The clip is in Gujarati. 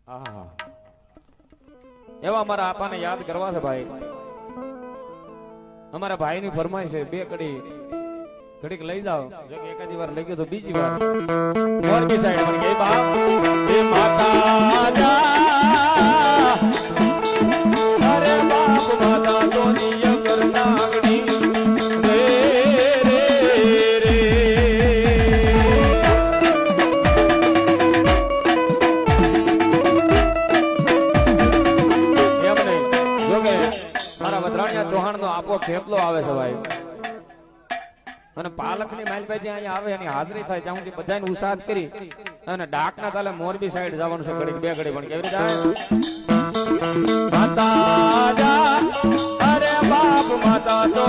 આહા એવા અમારા આપાને યાદ કરવા છે ભાઈ. અમારા ભાઈની ફરમાઈશ છે બે ઘડીક લઈ જાઓ. જો કે એકાદી વાર લઈ ગયો તો બીજી વાર મોરબી સાઈડ મને કે બાપ એ માતા જા અરે બાપ માતા દોનિય કરનાગડી રે રે રે એમ નહીં. જો કે મારા વદરાણિયા ચૌહાણ નો આપો ખેપલો આવે છે ભાઈ. અને પાલક ની માલભાઈ અહીંયા આવે એની હાજરી થાય ત્યાં સુધી બધાને ઉત્સાહ કરી અને ડાક ના તાલે મોરબી સાઈડ જવાનું છે. ઘડી બે ઘડી પણ કેવી રીતે માતા જા અરે બાપ માતા તો